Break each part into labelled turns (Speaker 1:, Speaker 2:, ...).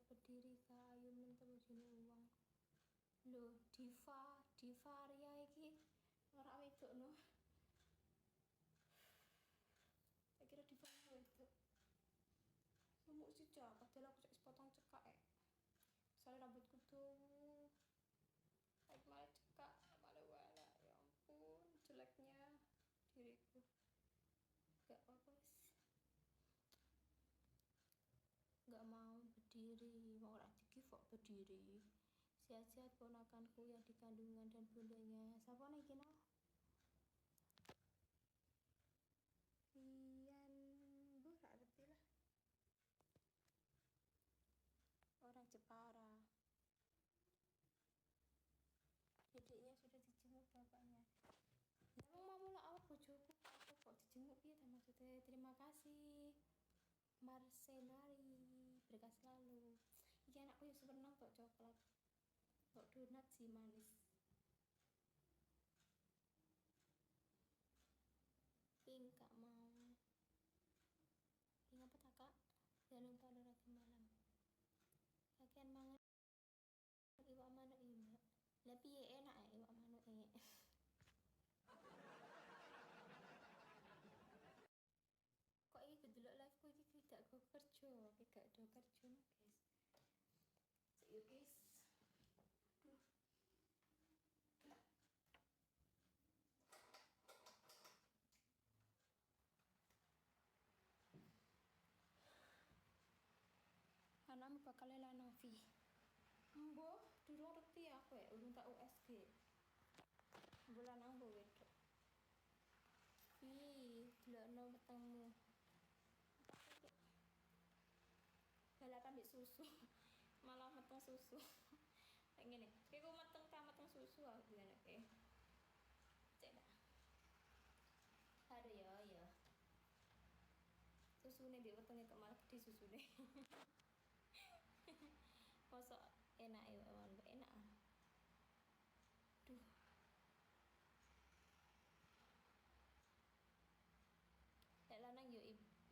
Speaker 1: berdiri kayu mentem jene uang. Lho, Diva Ria iki ora wedok no. Tak kira Diva wedok. Sumuk sih cak, padahal aku cek sepotong cekak soalnya rambutku tuh malah cekak, malah wala, ya ampun jeleknya diriku. Gak apa-apa sih, gak mau berdiri, mau latih kok berdiri. Sehat-sehat ponakanku yang di kandungan dan bundanya. Siapa nih kino? Vian, bu gak ngerti lah. Orang Jepara. Dedeknya sudah dijenguk bapaknya. Emang mau mulai awak bojoku aku kok dijenguk ya maksudnya. Terima kasih Marsenari, berkah selalu. Iki anakku yang seneng kok coklat, kok donat sih manis. Pink gak mau. Pink apa tak kak? Jangan lupa olahraga malam. Kakian mangan iwak manuk ini. Lah piye enak iwak manuk ini. Kok iki delok live ku iki gak go kerja, gak do kerja guys. Yuk guys. Aduh. Anakmu bakal lanang Vi. Mbah, durung ngerti aku urung tak USG. Bulan ambo wedok. Delokno metengmu. Balapan mbek susu. Malah meteng susu. Kayak ngene. Ki ku meteng ta meteng susu aku ngene. Cek dah. Ada ya. Susune di wetenge kok malah gede susune. Mosok enak ya enak. Duh. Lek lanang yo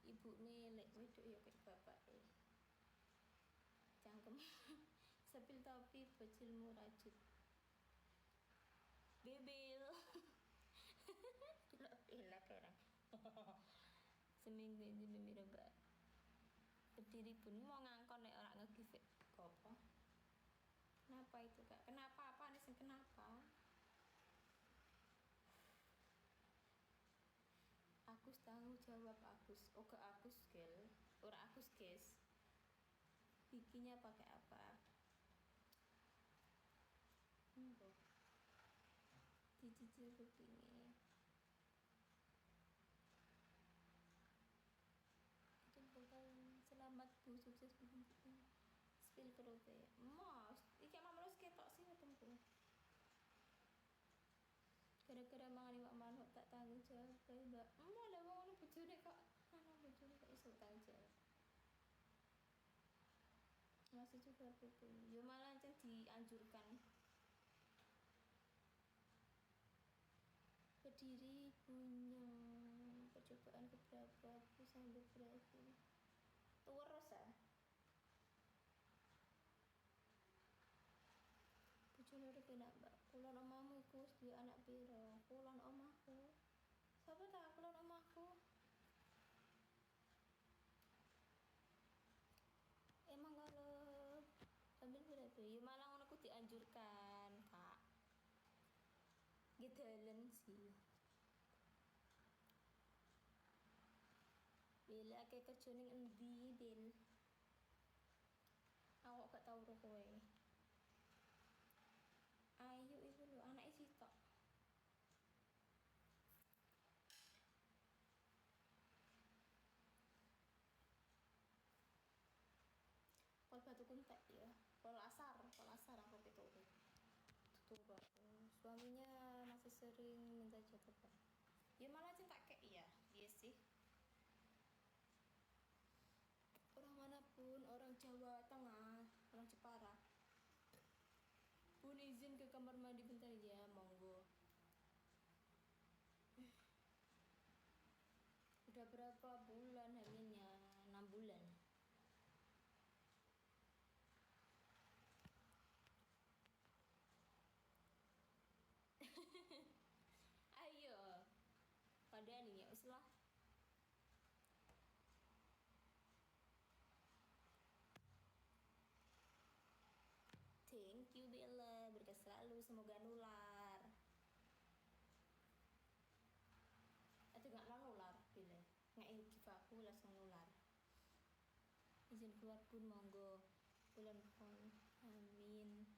Speaker 1: ibune, lek wedok yo kayak bapake. Cangkem. Sepil topi bocilmu rajut. Bebel. Delok pelak orang. Seminggu ini mimpi mbak. Berdiri pun mau ngangkon nek ora nge-give kopo. Kenapa itu kak? Kenapa apa nih kenapa? Agus tanggung jawab Agus. Oh ke Agus gel. Ora Agus guys. Bikinnya pakai apa? Enggak. Dicicil begini. Itu bakal selamat bu sukses bu. Spill kerote. Mas, iki mamelus ketok sih ketemu. Gara-gara mangan iwak manuk tak tanggung jawab kae mbak. Lah wong ngono bojone kok bojone kok iso tanggung jawab. Masih juga itu. Ya malah aja dianjurkan. Berdiri punya percobaan keberapa aku sambil berhasil. Terus bojone udah kena mbak. Kulon omamu iku duwe anak piro? Kulon omahku. Siapa tak kulon omahku? Emang kalau ambil berapa? Ya malah ngono ku dianjurkan, Kak. Gedelen sih. Bila kayak kerja ning endi, Bil? Aku gak tau ro kowe. Ayu iku lho, anake sitok. Pol batu kuntek ya. Pol asar aku itu. Tuh suaminya masih sering minta jabatan. Ya malah cinta kayak iya sih. Orang manapun, orang Jawa Tengah, orang Jepara. Pun izin ke kamar mandi bentar ya, monggo. Udah berapa bulan hamilnya? 6 bulan. semoga nular. Itu nggak nular bila nggak give aku langsung nular. Izin keluar pun monggo bulan pun amin.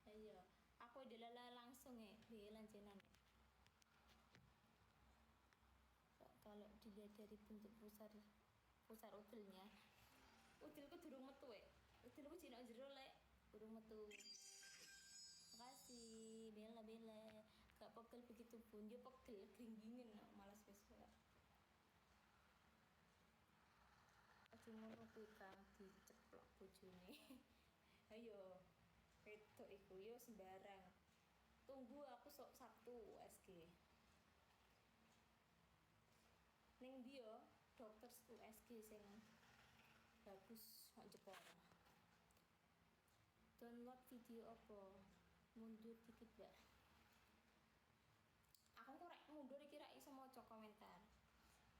Speaker 1: Ayo aku dilala langsung bilang jenan. Kalau dilihat dari bentuk pusar utelnya, utelku durung metu utelku jinak jero lek durung metu. Makasih bela gak pegel begitu pun dia pegel geringgingin malas besok. Cuma aku kang diceplok bojone. Ayo itu iku yo sembarang. Tunggu aku sok Sabtu USG. Ning dia dokter USG sing bagus kok jepor. Download video apa? Mundur dikit, Mbak. Aku korek mundur iki ra iso maca komentar.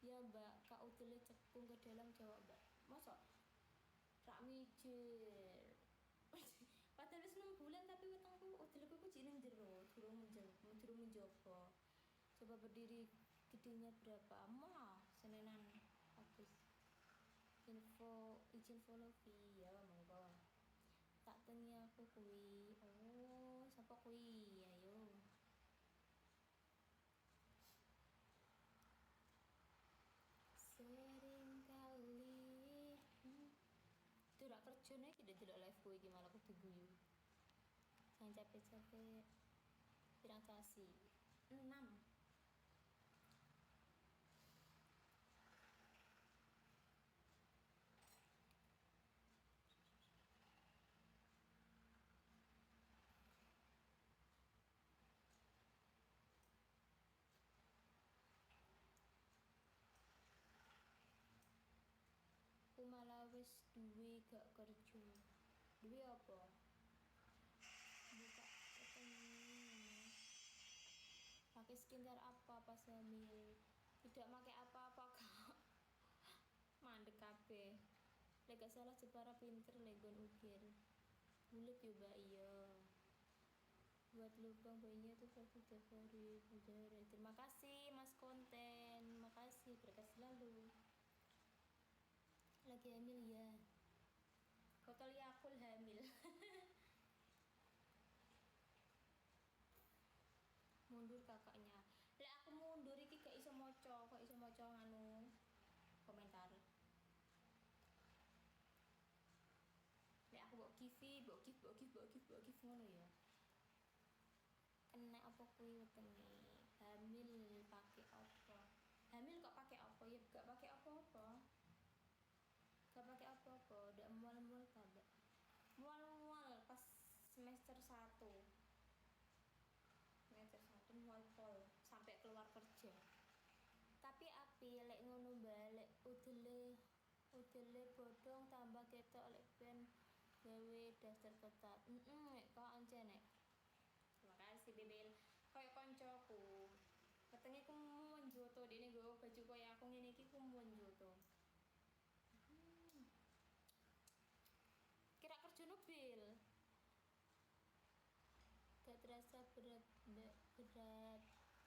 Speaker 1: Ya, Mbak, Kak Utile cekung ke dalam jawab, Mbak. Masa rak mijir. Padahal wis 6 bulan tapi wetengku Utileku ku jeneng jero, durung menjopo. Coba berdiri gedenya berapa? Mah, senenan habis. Izin follow via monggo. Tak tanya aku kui. Oh, siapa kui? Ayo. Sering kali itu rak kerja nih tidak live kui gimana aku diguyu. Jangan capek-capek. Pirang kasih 6. Aku malah wis duwe gak kerja. Duwe apa? Buka ketemu. Pakai skincare apa pas hamil? Tidak pakai apa-apa kak. Mandek kabeh. Lek gak salah Jepara pinter legon ukir. Bulet yo mbak iya. Buat lubang bayinya tuh satu tiap hari. Terima kasih mas konten. Makasih berkat selalu. Lagi hamil ya. Foto Yakul hamil. Mundur kakaknya. Lek aku mundur iki gak iso maca anu komentar. Lek aku mbok give ngono ya. Kena apa kuwi wetenge? Hamil pakai apa? Hamil kok pakai apa? Ya gak pakai apa-apa. Gak pakai apa-apa, udah mual-mual kabeh. Mual-mual pas semester 1. Semester 1 mual pol sampai keluar kerja. Tapi api lek ngono balik udele bodong tambah ketok lek ben gawe dasar ketat. Kok ancen nek. Terima kasih Bebel. Kayak koncoku. Katanya aku menjoto dene nggo baju koyo aku ngene iki ku menjoto. Kira kerja mobil. Gak terasa berat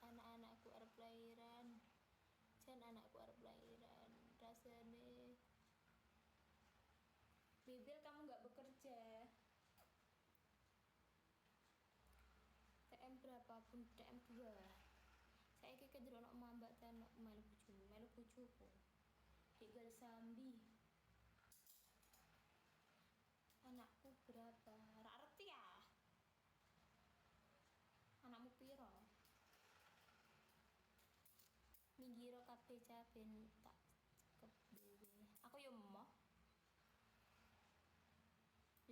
Speaker 1: anak-anakku arep lahiran. Anakku arep lahiran. Rasane Bebel kamu gak bekerja. TM berapapun TM 2. Saya iki kedrono mambak tenan melu bojoku. Tinggal sambi. Anakku berapa? Ra ngerti ya. Anakmu piro? Minggiro kabeh caben tak cekep dhewe. Aku yo emoh.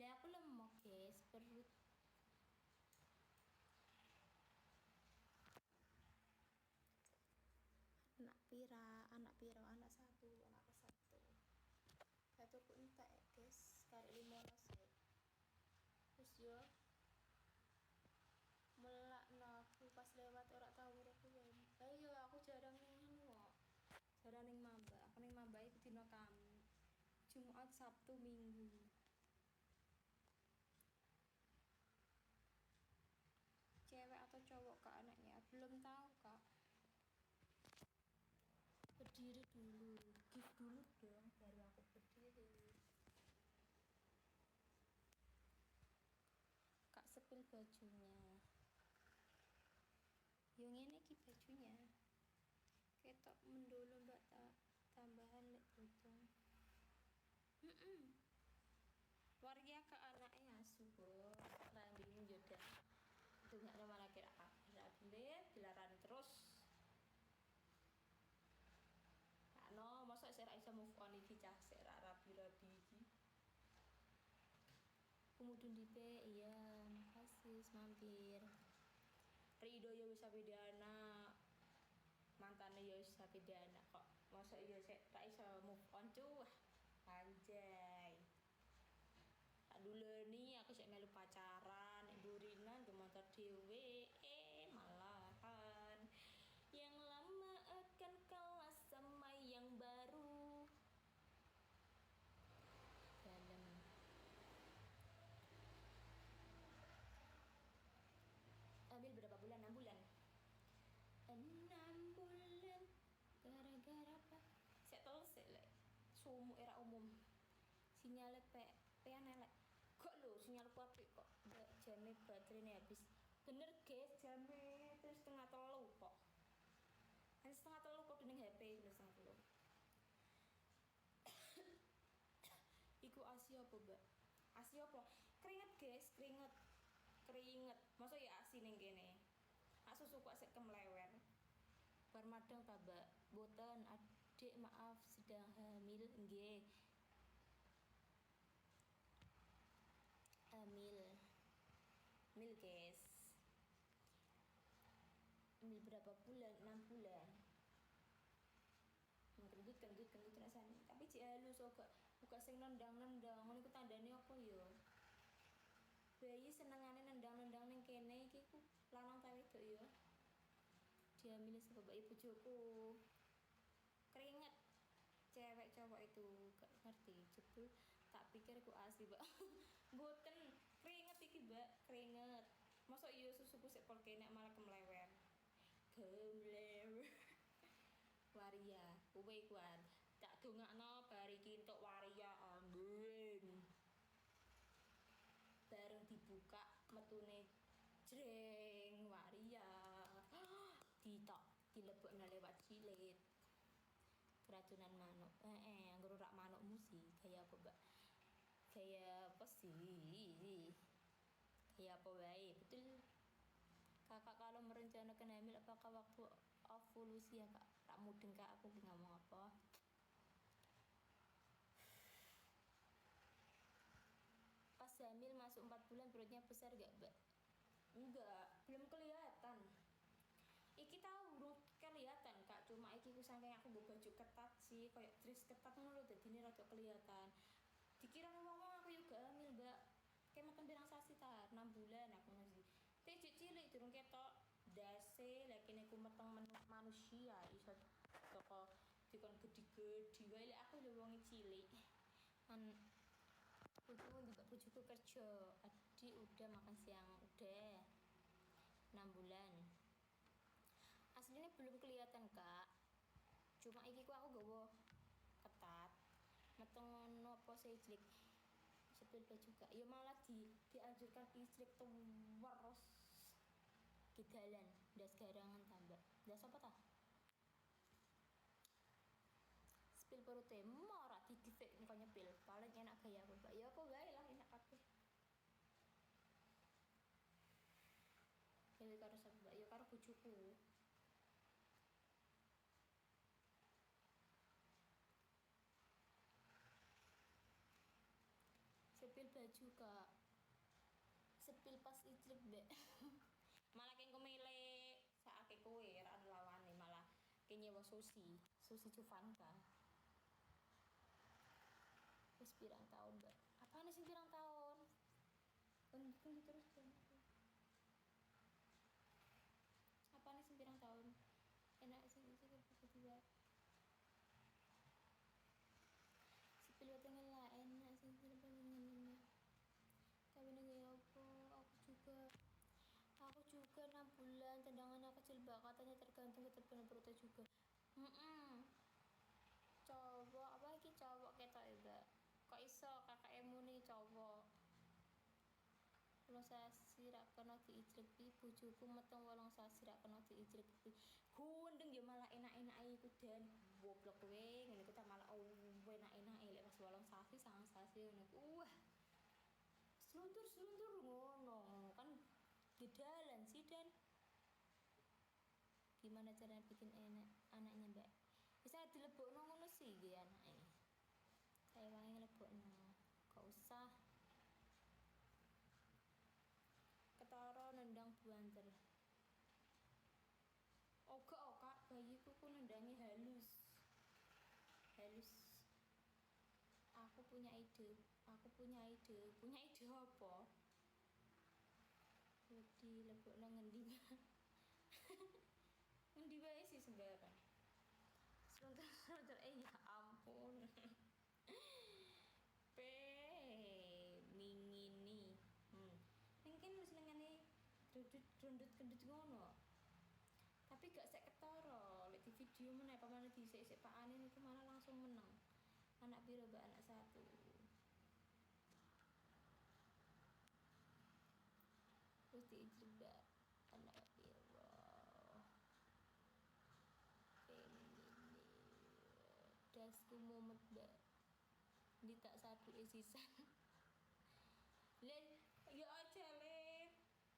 Speaker 1: Lah aku lemok, guys, perut. Anak piro? Anak satu. Satu ku entek, guys, karek 15 ya. Terus yo melakno aku pas lewat ora tau aku ya. Ayo aku jarang ning kok. Jarang ning Mamba. Aku ning Mamba iku dina Kamis. Jumat, Sabtu, Minggu. berdiri dulu, give dulu dong baru aku berdiri. Kak sepil bajunya, yang ini ki bajunya ketok mendolo mbak, tak tambahan lek potong. Waria ke anaknya asuh bos landing jodoh itu nggak ada mana kira dilarang terus. No, masa saya bisa move on iki cah saya rapi-rapi iki. Kemudian di iya, makasih mampir. Rido ya bisa beda anak. Mantannya ya bisa beda anak kok. Masa iya saya bisa move on cuh. Anjay. Dulu nih aku sih melu pacaran, durinan ke motor dewe, malahan yang lama akan kalah sama yang baru. Dalam ambil berapa bulan? 6 bulan. 6 bulan gara-gara apa? Saya tahu sih sumu era umum sinyalnya nelek. Kok lo sinyal papi kok jamnya baterainya habis. Bener guys jamnya terus 2:30 kok. Hanya 2:30 kok dengan HP udah 2:30. Iku asi apa mbak? Asi apa? Keringet guys, keringet. Masa ya asi ning kene. Aku suka sik kemlewer. Bar madang ta mbak? Boten adik maaf sedang hamil nggih. Hamil guys. Hamil berapa bulan? 6 bulan. Kendit rasane. Tapi cek halus kok buka sing nendang-nendang. Ngono iku tandane apa ya? Bayi senengane nendang-nendang ning kene iki ku lanang ta wedok ya. Diambil sebab ibu bojoku. Keringet. Cewek cowok itu gak ngerti jebul tak pikir ku asli mbak. Boten keringet iki mbak, keringet. Masa iya susuku sik pol kene malah kemlewer. Waria, kuwe kuan tak dongakno bari iki entuk waria amin. Bareng dibuka metune jreng waria. Dilebokno lewat cilit. Keracunan manuk. Anggere rak manukmu sih kayak apa, Mbak? Kayak apa sih? Kayak apa wae, betul. Kakak kalau merencanakan hamil apakah waktu ovulasi ya, Kak? Tak mudeng Kak, aku ngomong apa? Pas hamil masuk 4 bulan perutnya besar gak, Mbak? Enggak, belum kelihatan. Iki tahu belum kelihatan Kak, cuma iki ku saking aku nggo baju ketat sih, kayak dress ketat ngono lho dadine rada kelihatan. Dikira wong aku juga hamil, Mbak. Kayak makan birang sasi ta, 6 bulan aku masih. Teh cilik durung ketok dase lagi niku meteng manusia iso toko dikon gede-gede wae aku lho wong cilik. Bojoku juga bojoku kerja. Adik udah makan siang udah 6 bulan. Aslinya belum kelihatan Kak, cuma iki ku aku gawa ketat meteng nopo sejlik sepil baju Kak ya malah dianjurkan istrik terus ke dalan ndas garangan tambah ndas apa ta sepil perute marah dikifik engko nyepil paling enak gaya aku Mbak ya apa wae lah enak kabeh ya karo Mbak ya karo bojoku. Sepil baju Kak, sepil pas ijlik Mbak. Malah keng kemele saake kowe ra lawane malah keng nyewa Susi Cufanka. Wis pirang tahun Mbak? Apaan sih pirang tahun? Tunggu terus kan. Apaan sih pirang tahun? Enak sih tiba-tiba. Sepil wetenge lah enak sih tiba-tiba. Tapi nih aku juga 6 bulan tendangannya kecil Mbak katanya tergantung ketebalan perutnya juga. cowok apa iki cowok ketok mbak kok iso kakakmu nih cowok Wolong sasi rak kena diijreki bojoku meteng wolong sasi rak kena diijreki gundeng ya malah enak-enake iku dan goblok kowe ngene ku ta malah enak-enake lek pas wolong sasi sangang sasi ngono wah seluntur ngono kan di dalan sih dan gimana cara bikin enak anaknya mbak bisa dilebokno ngono sih dia anaknya saya wangi ngelebokno gak usah ketara nendang buanter oga kak bayiku ku nendangi halus aku punya ide punya ide apa jadi lebokno ngendi ngendi wae sih sembarang sebentar ya ampun mingini mungkin wis nengane dundut ngono tapi gak sek ketara lek di video meneh pamane dhisik-sik pakane niku malah langsung meneng anak piro mbak anak satu terus diijrek mbak anak piro ini dasku mumet mbak di tak satu sisan le ya aja le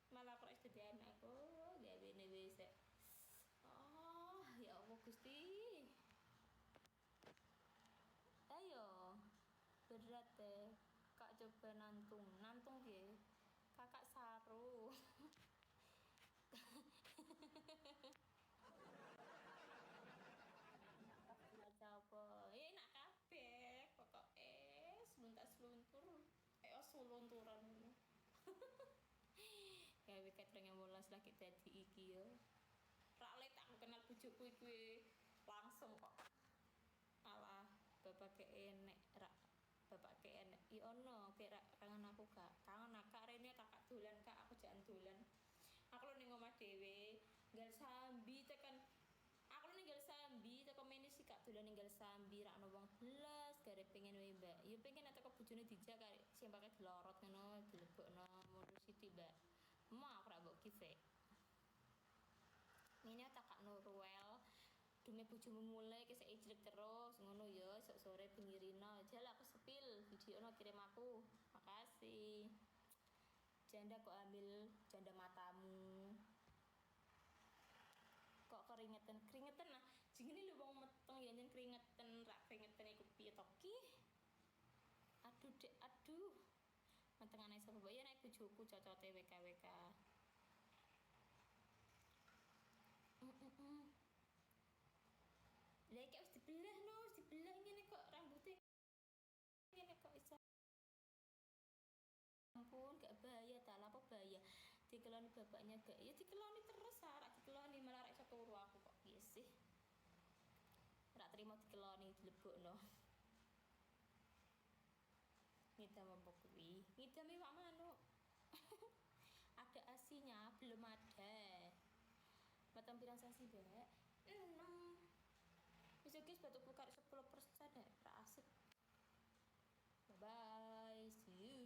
Speaker 1: malah kok jadi anakku dia bene wis oh ya Allah Gusti ayo berat deh kak coba nantung ya kakak saru apa enak kabeh pokoke seluntur selunturan gawe ketreng 15 lagi dadi iki yo rak le tak kenal bojoku iki langsung kok alah bapak enek rak bapak enek i ono kira kangen aku gak kangen kak rene kakak dolan kak aku jangan dolan aku lo ning omah dhewe nggal sambi tekan aku ninggal sambi teko mene sih kak dolan ninggal sambi rak ono wong belas gare pengen wae mbak ya pengen teko bojone dijak kare sing pake dilorot ngono dilebokno modus sithik mbak mau aku rak mbok kise ngene tak kak Nurwel demi bojomu mulai kisah ijrek terus ngono ya esok sore pengirina aja lah aku sepil video no kirim aku makasih janda kok ambil janda matamu kok keringetan nah jengene lho wong meteng ya nyen keringetan rak keringetan iku piye to ki aduh dek aduh metengane sapa mbak ya nek bojoku cocote WKWK lha iki wis dibelah ngene kok rambutnya ngene kok iso ampun gak bahaya tak apa bahaya dikeloni bapaknya gak ya dikeloni terus rak dikeloni malah rak iso turu aku kok piye sih rak terima dikeloni dilebokno ngidam apa kuwi ngidam iwak manuk ada asinya belum ada matang pirang sasi mbak 6 bisa guys batu bukar 10% deh rak asik bye bye see you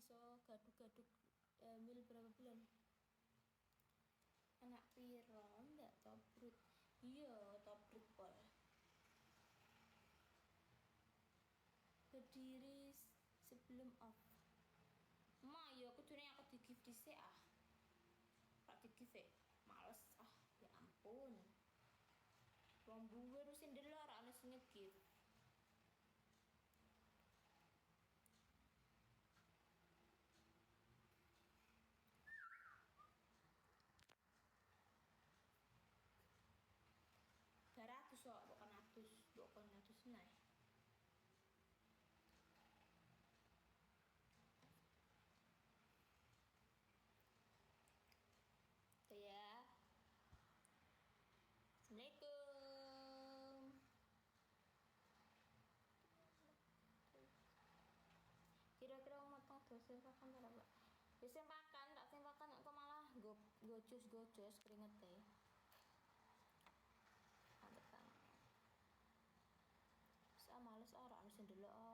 Speaker 1: iso gaduk-gaduk mil berapa bulan anak piro ndak tobrut iya tobrut pol berdiri sebelum off ma ya aku curi aku di gift di tak di gift males ya ampun wong buwe rusin delok ora ana sing nge-gift baratus kok bukan atus nah oke ya Assalamualaikum kira-kira mau potong dosa kapan berapa Wis sempakan, tak sempakan kok malah gocus keringete. Mantep banget. Saya males ora sing ndelok